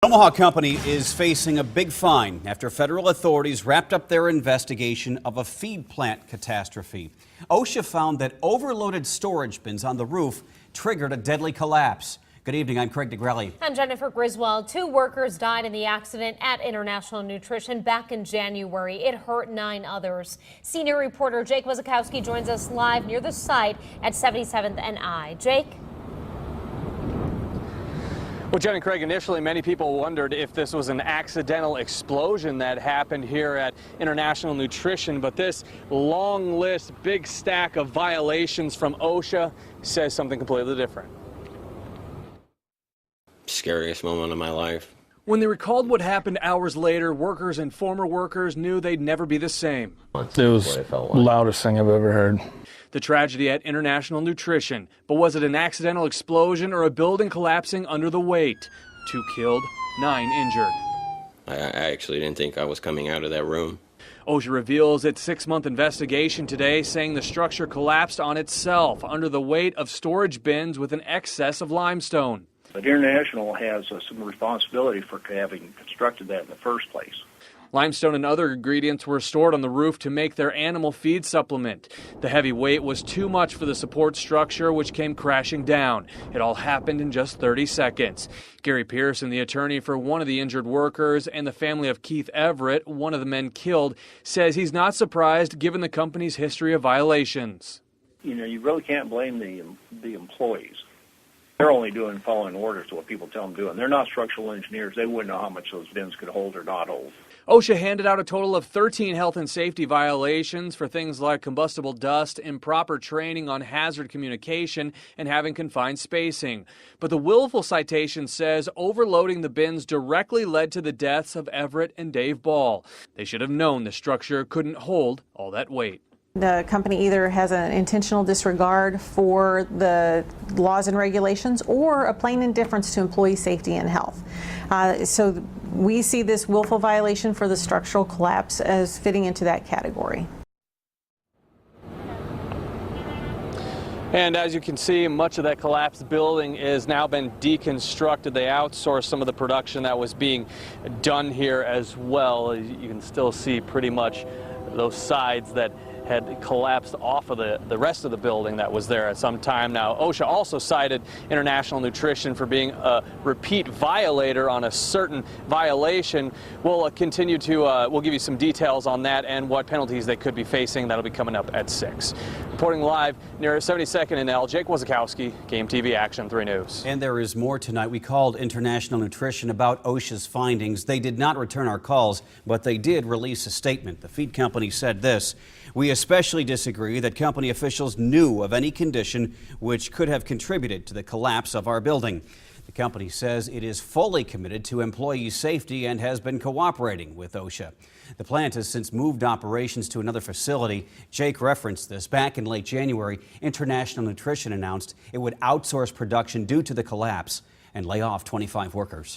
Omaha company is facing a big fine after federal authorities wrapped up their investigation of a feed plant catastrophe. OSHA found that overloaded storage bins on the roof triggered a deadly collapse. Good evening, I'm Craig DeGrelli. I'm Jennifer Griswold. 2 workers died in the accident at International Nutrition back in January. It hurt 9 others. Senior reporter Jake Wazakowski joins us live near the site at 77th and I. Jake? Well, Jen and Craig, initially many people wondered if this was an accidental explosion that happened here at International Nutrition, but this long list, big stack of violations from OSHA says something completely different. Scariest moment of my life. When they recalled what happened hours later, workers and former workers knew they'd never be the same. It was the loudest thing I've ever heard. The tragedy at International Nutrition. But was it an accidental explosion or a building collapsing under the weight? 2 killed, 9 injured. I actually didn't think I was coming out of that room. OSHA reveals its 6-month investigation today, saying the structure collapsed on itself under the weight of storage bins with an excess of limestone. But International has some responsibility for having constructed that in the first place. Limestone and other ingredients were stored on the roof to make their animal feed supplement. The heavy weight was too much for the support structure, which came crashing down. It all happened in just 30 seconds. Gary Pearson, the attorney for one of the injured workers and the family of Keith Everett, one of the men killed, says he's not surprised given the company's history of violations. You know, you really can't blame the employees. They're only following orders to what people tell them to do, and they're not structural engineers. They wouldn't know how much those bins could hold or not hold. OSHA handed out a total of 13 health and safety violations for things like combustible dust, improper training on hazard communication, and having confined spacing. But the willful citation says overloading the bins directly led to the deaths of Everett and Dave Ball. They should have known the structure couldn't hold all that weight. The company either has an intentional disregard for the laws and regulations or a plain indifference to employee safety and health. So we see this willful violation for the structural collapse as fitting into that category. And as you can see, much of that collapsed building has now been deconstructed. They outsourced some of the production that was being done here as well. You can still see pretty much those sides that had collapsed off of the rest of the building that was there at some time now. OSHA also cited International Nutrition for being a repeat violator on a certain violation. We'll continue to, we'll give you some details on that and what penalties they could be facing. That'll be coming up at 6. Reporting live near 72nd and L, Jake Wazakowski, KMTV Action 3 News. And there is more tonight. We called International Nutrition about OSHA's findings. They did not return our calls, but they did release a statement. The feed company said this: "We especially disagree that company officials knew of any condition which could have contributed to the collapse of our building." The company says it is fully committed to employee safety and has been cooperating with OSHA. The plant has since moved operations to another facility. Jake referenced this. Back in late January, International Nutrition announced it would outsource production due to the collapse and lay off 25 workers.